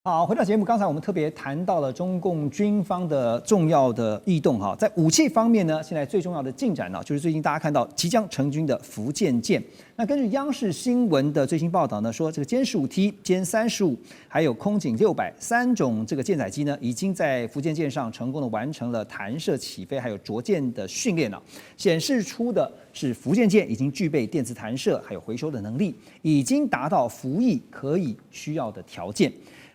好，回到节目，刚才我们特别谈到了中共军方的重要的异动哈，在武器方面呢，现在最重要的进展呢，就是最近大家看到即将成军的福建舰。那根据央视新闻的最新报道呢，说这个歼15T、歼35还有空警600种这个舰载机呢，已经在福建舰上成功的完成了弹射起飞还有着舰的训练了，显示出的是福建舰已经具备电磁弹射还有回收的能力，已经达到服役可以需要的条件。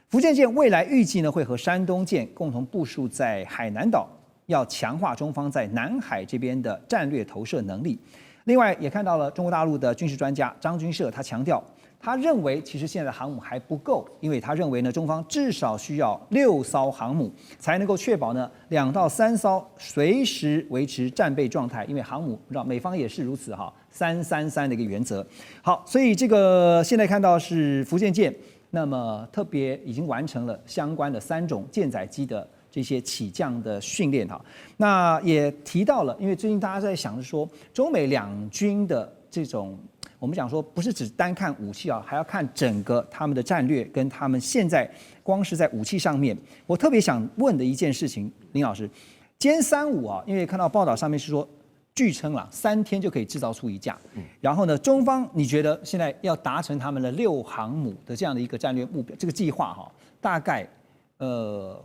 福建舰未来预计呢会和山东舰共同部署在海南岛，要强化中方在南海这边的战略投射能力。另外也看到了中国大陆的军事专家张军社，他强调，他认为其实现在的航母还不够，因为他认为呢中方至少需要6艘航母才能够确保呢2到3艘随时维持战备状态，因为航母让美方也是如此哈，333的一个原则。好，所以这个现在看到是福建舰。那么特别已经完成了相关的3种舰载机的这些起降的训练哈。那也提到了，因为最近大家在想着说，中美两军的这种，我们讲说不是只单看武器啊，还要看整个他们的战略跟他们现在光是在武器上面。我特别想问的一件事情，林老师，歼35啊，因为看到报道上面是说。据称啦，3天就可以制造出一架。然后呢，中方你觉得现在要达成他们的6航母的这样的一个战略目标，这个计划哈，大概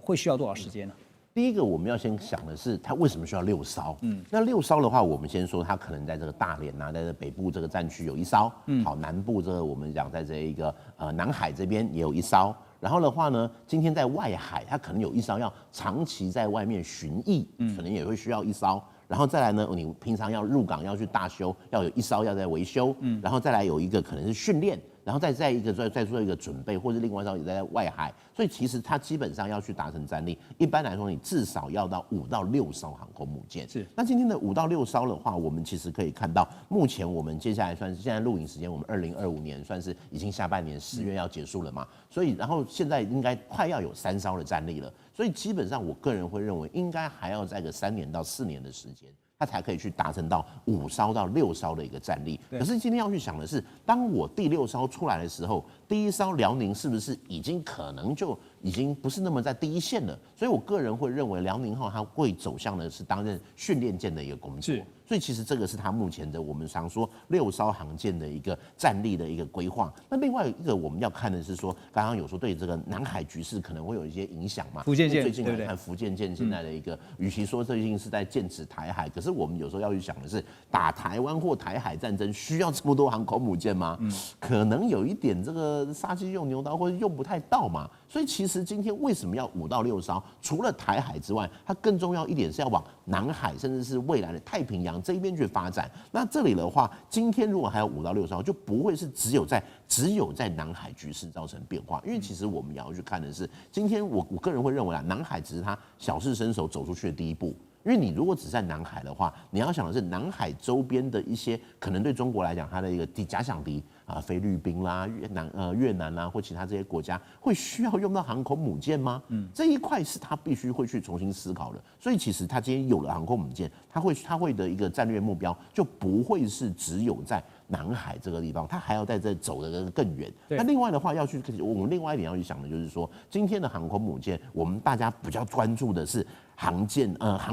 会需要多少时间呢？第一个我们要先想的是，它为什么需要6艘？那6艘的话，我们先说它可能在这个大连啊，在这北部这个战区有1艘，好，南部这个我们讲在这一个南海这边也有1艘。然后的话呢，今天在外海，它可能有1艘要长期在外面巡弋，可能也会需要1艘。然后再来呢，你平常要入港要去大修，要有1艘要在维修，然后再来有一个可能是训练，然后再做一个准备，或者另外一艘也在外海，所以其实它基本上要去达成战力，一般来说你至少要到5到6艘航空母舰。是，那今天的5到6艘的话，我们其实可以看到，目前我们接下来算是现在录影时间，我们2025年算是已经下半年10月要结束了嘛，所以然后现在应该快要有3艘的战力了。所以基本上，我个人会认为，应该还要在个3年到4年的时间，它才可以去达成到5艘到6艘的一个战力。可是今天要去想的是，当我第6艘出来的时候，第1艘辽宁是不是已经可能就已经不是那么在第一线了？所以我个人会认为，辽宁号它会走向的是担任训练舰的一个工作。所以其实这个是它目前的我们常说6艘航舰的一个战力的一个规划。那另外一个我们要看的是说，刚刚有说对这个南海局势可能会有一些影响嘛？福建舰最近来看福建舰现在的一个，与其说最近是在剑指台海，可是我们有时候要去想的是，打台湾或台海战争需要这么多航空母舰吗？可能有一点这个杀鸡用牛刀，或者用不太到嘛。所以其实今天为什么要5到6艘？除了台海之外，它更重要一点是要往南海，甚至是未来的太平洋这一边去发展。那这里的话，今天如果还有5到6艘，就不会是只有在南海局势造成变化。因为其实我们也要去看的是，今天我个人会认为啊，南海只是它小试身手走出去的第一步。因为你如果只在南海的话，你要想的是南海周边的一些可能对中国来讲，它的一个假想敌啊，菲律宾啦、越南啦或其他这些国家，会需要用到航空母舰吗？这一块是他必须会去重新思考的。所以其实他今天有了航空母舰，他会的一个战略目标就不会是只有在南海这个地方，他还要在这走的更远。那另外的话我们另外一点要去想的就是说，今天的航空母舰，我们大家比较关注的是航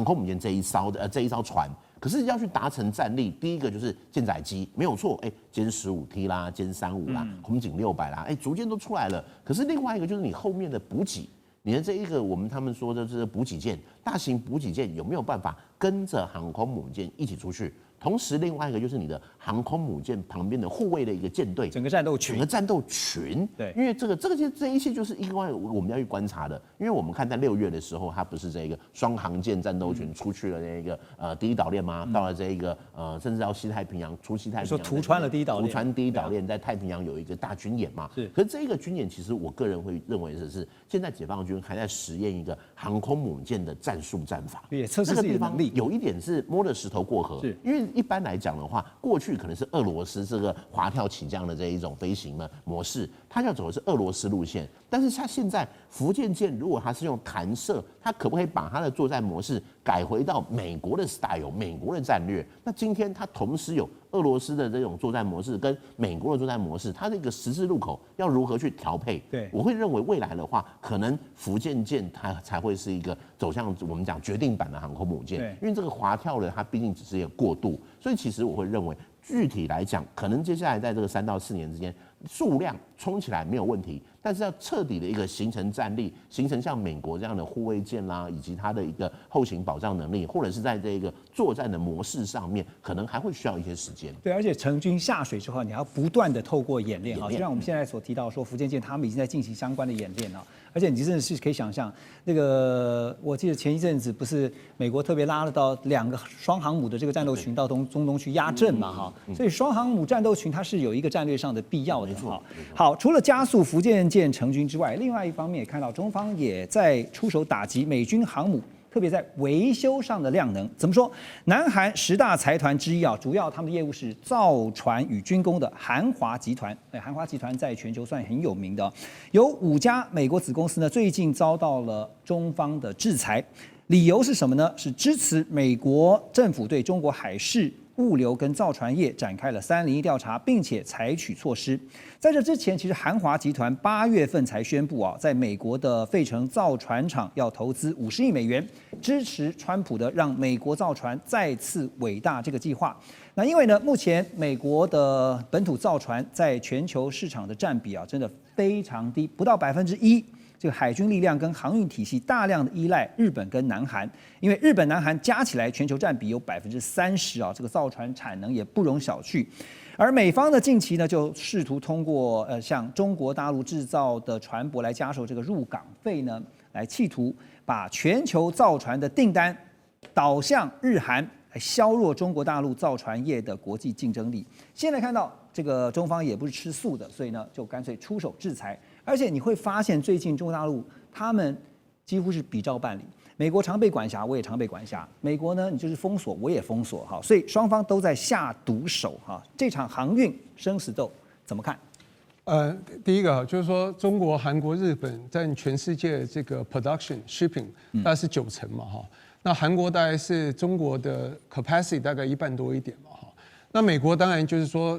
空母舰这一艘船。可是要去达成战力，第一个就是舰载机，没有错，歼15T 啦，歼35啦，空警600啦，逐渐都出来了。可是另外一个就是你后面的补给，你的这一个他们说的这补给舰，大型补给舰有没有办法跟着航空母舰一起出去？同时，另外一个就是你的航空母舰旁边的护卫的一个舰队，整个战斗群，对，因为这一切就是另外我们要去观察的。因为我们看在6月的时候，它不是这个双航舰战斗群出去了那个第一岛链吗？到了这一个甚至到西太平洋，出西太平洋，说突穿了第一岛链，突穿第一岛链，在太平洋有一个大军演嘛。可是这个军演，其实我个人会认为是现在解放军还在实验一个航空母舰的战术战法，也测试自己的能力。有一点是摸着石头过河，因为一般来讲的话，过去可能是俄罗斯这个滑跳起降的这一种飞行的模式，它要走的是俄罗斯路线。但是它现在福建舰如果它是用弹射，它可不可以把它的作战模式改回到美国的 style、美国的战略？那今天它同时有俄罗斯的这种作战模式跟美国的作战模式，它的一个十字路口要如何去调配？对，我会认为未来的话，可能福建舰它才会是一个走向我们讲决定版的航空母舰，因为这个滑跳的它毕竟只是一个过渡，所以其实我会认为。具体来讲，可能接下来在这个3到4年之间，数量冲起来没有问题，但是要彻底的一个形成战力，形成像美国这样的护卫舰啦，以及它的一个后勤保障能力，或者是在这个作战的模式上面，可能还会需要一些时间。对，而且成军下水之后，你还要不断的透过演练啊，就像我们现在所提到说，福建舰他们已经在进行相关的演练了。而且你真的是可以想象，那个我记得前一阵子不是美国特别拉了到2个双航母的这个战斗群到中东去压阵嘛哈，所以双航母战斗群它是有一个战略上的必要的哈。好，除了加速福建舰成军之外，另外一方面也看到中方也在出手打击美军航母。特别在维修上的量能，怎么说？南韩10大财团之一啊，主要他们的业务是造船与军工的韩华集团。韩华集团在全球算很有名的，有5家美国子公司呢，最近遭到了中方的制裁，理由是什么呢？是支持美国政府对中国海事物流跟造船业展开了301调查，并且采取措施。在这之前，其实韩华集团8月份才宣布啊，在美国的费城造船厂要投资50亿美元，支持川普的让美国造船再次伟大这个计划。那因为呢，目前美国的本土造船在全球市场的占比啊，真的非常低，不到1%。这个海军力量跟航运体系大量的依赖日本跟南韩，因为日本、南韩加起来全球占比有30%啊，这个造船产能也不容小觑。而美方呢，近期呢就试图通过向中国大陆制造的船舶来加收这个入港费呢，来企图把全球造船的订单导向日韩，来削弱中国大陆造船业的国际竞争力。现在看到这个中方也不是吃素的，所以呢就干脆出手制裁。而且你会发现，最近中国大陆他们几乎是比照办理。美国常被管辖，我也常被管辖。美国呢，你就是封锁，我也封锁，哈，所以双方都在下毒手，哈。这场航运生死斗怎么看？第一个就是说，中国、韩国、日本占全世界这个 production shipping 大概是90%嘛，哈。那韩国大概是中国的 capacity 大概1半多一点嘛，哈。那美国当然就是说，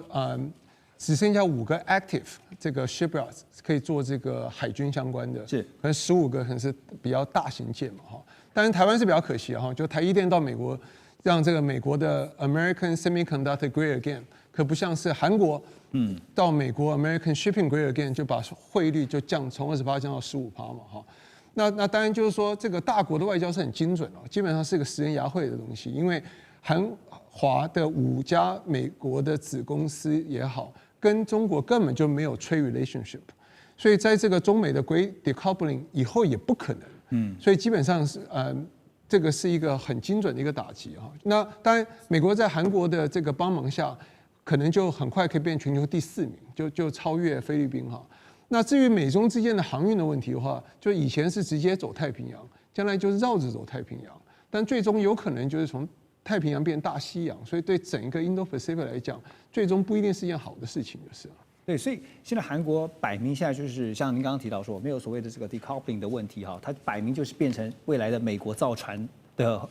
只剩下5个 active 这个 shipyards 可以做这个海军相关的，是，可能15个可能是比较大型舰嘛，哈。当然台湾是比较可惜哈，就台积电到美国，让这个美国的 American Semiconductor Great Again， 可不像是韩国，到美国 American Shipping Great Again 就把汇率就从28降到15%嘛，哈。那当然就是说，这个大国的外交是很精准哦，基本上是个食人牙慧的东西，因为韩华的5家美国的子公司也好，跟中国根本就没有 trade relationship， 所以在这个中美的 Great Decoupling 以后也不可能，所以基本上是这个是一个很精准的一个打击哈。那当然，美国在韩国的这个帮忙下，可能就很快可以变全球第4名，就超越菲律宾哈。那至于美中之间的航运的问题的话，就以前是直接走太平洋，将来就是绕着走太平洋，但最终有可能就是从太平洋变大西洋，所以对整个 Indo-Pacific 来讲，最终不一定是一件好的事情，就是了。对，所以现在韩国摆明现在就是像您刚刚提到说，没有所谓的这个 decoupling 的问题哈，它摆明就是变成未来的美国造船的，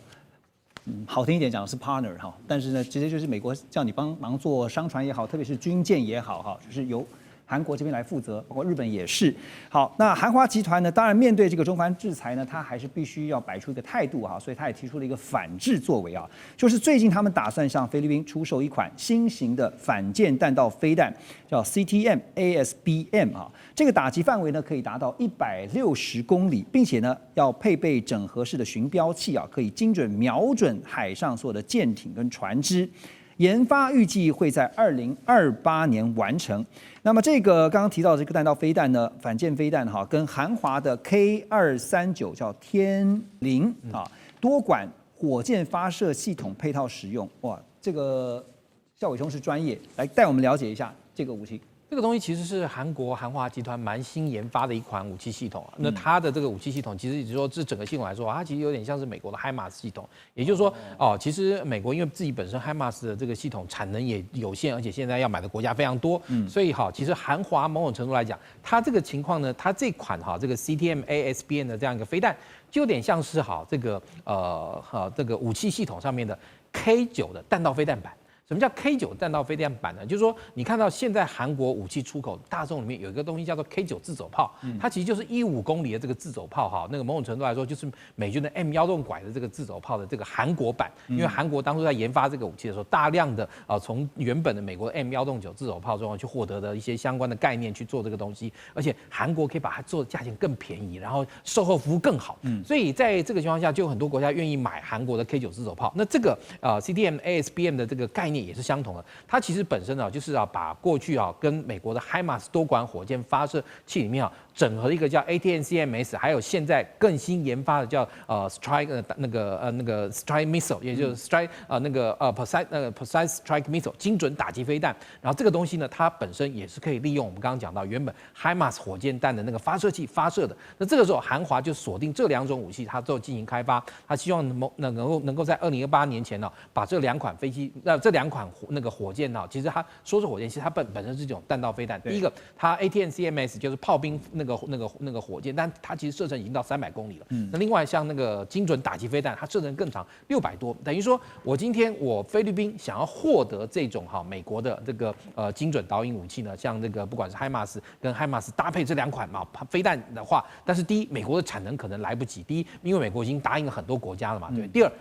好听一点讲是 partner 哈，但是呢，直接就是美国叫你帮忙做商船也好，特别是军舰也好哈，就是由韩国这边来负责，包括日本也是。好，那韩华集团呢，当然面对这个中方制裁呢，它还是必须要摆出一个态度哈，所以它也提出了一个反制作为啊，就是最近他们打算向菲律宾出售一款新型的反舰弹道飞弹，叫 CTM-ASBM 啊，这个打击范围呢可以达到160公里，并且呢要配备整合式的巡标器啊，可以精准瞄准海上所有的舰艇跟船只。研发预计会在2028年完成。那么这个刚刚提到这个弹道飞弹呢，反舰飞弹哈，跟韩华的 K239叫天凌啊多管火箭发射系统配套使用。哇，这个孝伟兄是专业，来带我们了解一下这个武器。这个东西其实是韩华集团蛮新研发的一款武器系统啊。那它的这个武器系统，其实也就是说，这整个系统来说，它其实有点像是美国的 HIMARS 系统。也就是说，其实美国因为自己本身 HIMARS 的这个系统产能也有限，而且现在要买的国家非常多，所以其实韩华某种程度来讲，它这个情况呢，它这款这个 CTM-ASBM 的这样一个飞弹，就有点像是这个武器系统上面的 K9的弹道飞弹版。什么叫 K9 弹道飞弹板呢？就是说，你看到现在韩国武器出口大众里面有一个东西叫做 K9 自走炮，它其实就是15公里的这个自走炮哈，那个某种程度来说就是美军的 M16拐的这个自走炮的这个韩国版。因为韩国当初在研发这个武器的时候，大量的从原本的美国的 M109自走炮中去获得的一些相关的概念去做这个东西，而且韩国可以把它做的价钱更便宜，然后售后服务更好。所以在这个情况下，就有很多国家愿意买韩国的 K9 自走炮。那这个CTM ASBM 的这个概念也是相同的，它其实本身就是把过去跟美国的 HIMARS 多管火箭发射器里面整合一个叫 ATACMS， 还有现在更新研发的叫Strike 那个 Strike Missile， 也就是 Strike Precise Strike Missile 精准打击飞弹。然后这个东西呢，它本身也是可以利用我们刚刚讲到原本 HIMARS 火箭弹的那个发射器发射的。那这个时候韩华就锁定这2种武器，它都进行开发，它希望能够在2028年前把这2款飞机这2款那个火箭其实它说是火箭，其实它本身是这种弹道飞弹。第一个，它 ATACMS 就是炮兵那个火箭，但它其实射程已经到300公里了。那另外像那个精准打击飞弹，它射程更长，600多，等于说我今天菲律宾想要获得这种美国的这个精准导引武器呢，像这个不管是 HIMARS 跟 HIMARS 搭配这2款飞弹的话，但是第一，美国的产能可能来不及；第一，因为美国已经答应了很多国家了嘛，对。第二，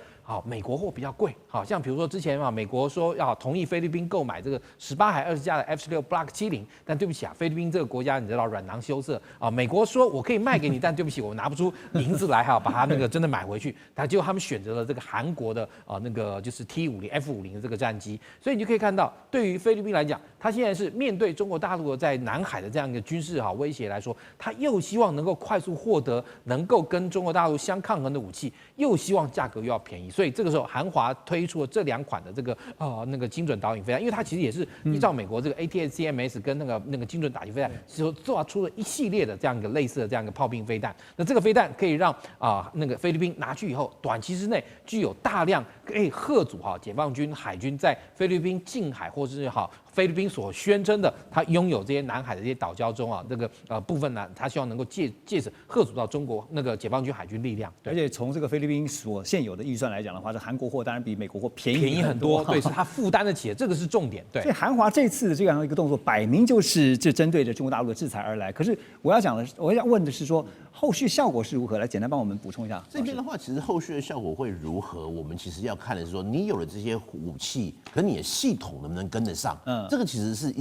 美国货比较贵，像比如说之前美国说要同意菲律宾购买这个18还20架的 F-16 Block 70，但对不起菲律宾这个国家你知道软囊羞涩美国说我可以卖给你，但对不起我拿不出银子来把它那个真的买回去，结果他们选择了这个韩国的那个就是 T50、F50的这个战机，所以你就可以看到，对于菲律宾来讲，他现在是面对中国大陆在南海的这样一个军事威胁来说，他又希望能够快速获得能够跟中国大陆相抗衡的武器，又希望价格又要便宜。所以这个时候，韩华推出了这2款的这个那个精准导引飞弹，因为它其实也是依照美国这个 ATACMS 跟那个精准打击飞弹，做出了一系列的这样一个类似的这样一个炮兵飞弹。那这个飞弹可以让那个菲律宾拿去以后，短期之内具有大量可以嚇阻解放军海军在菲律宾近海或者是菲律宾所宣称的他拥有这些南海的这些岛礁中这个部分呢，他希望能够借此嚇阻到中国那个解放军海军力量。而且从这个菲律宾所现有的预算来讲的话，这韩国货当然比美国货便宜很多，对，是他负担得起的，这个是重点。对，所以韩华这次的这样一个动作，摆明就是针对着中国大陆的制裁而来。可是我要问的是说，后续效果是如何？来简单帮我们补充一下。这边的话，其实后续的效果会如何？我们其实要看的是说，你有了这些武器，可你的系统能不能跟得上？这个其实是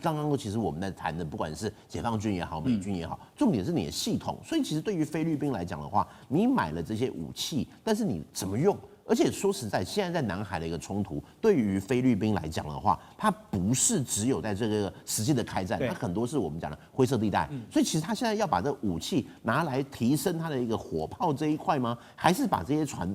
刚刚其实我们在谈的，不管是解放军也好，美军也好，重点是你的系统。所以其实对于菲律宾来讲的话，你买了这些武器，但是你怎么用？而且说实在，现在在南海的一个冲突，对于菲律宾来讲的话，它不是只有在这个实际的开战，它很多是我们讲的灰色地带。所以其实它现在要把这武器拿来提升它的一个火炮这一块吗？还是把这些船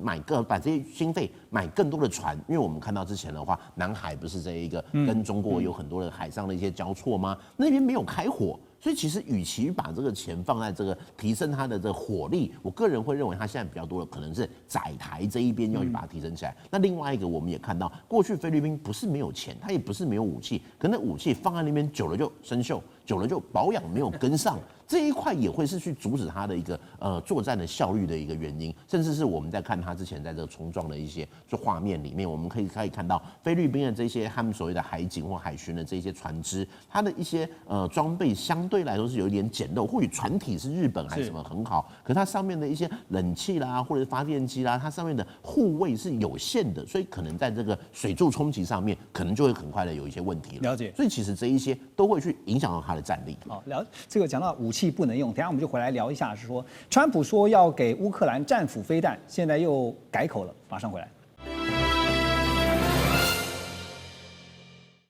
把这些经费买更多的船？因为我们看到之前的话，南海不是这一个跟中国有很多的海上的一些交错吗？那边没有开火。所以其实，与其把这个钱放在这个提升它的这个火力，我个人会认为它现在比较多的可能是载台这一边要去把它提升起来。那另外一个，我们也看到，过去菲律宾不是没有钱，它也不是没有武器，可那武器放在那边久了就生锈，久了就保养没有跟上。这一块也会是去阻止它的一个作战的效率的一个原因，甚至是我们在看它之前在这个冲撞的一些画面里面，我们可以看到菲律宾的这些他们所谓的海警或海巡的这些船只，它的一些装备相对来说是有一点简陋，或许船体是日本还是什么很好，可它上面的一些冷气啦或者发电机啦，它上面的护卫是有限的，所以可能在这个水柱冲击上面，可能就会很快的有一些问题了。了解。所以其实这一些都会去影响到它的战力。好，这个讲到武器不能用，等一下我们就回来聊一下，是说川普说要给乌克兰战斧飞弹，现在又改口了，马上回来。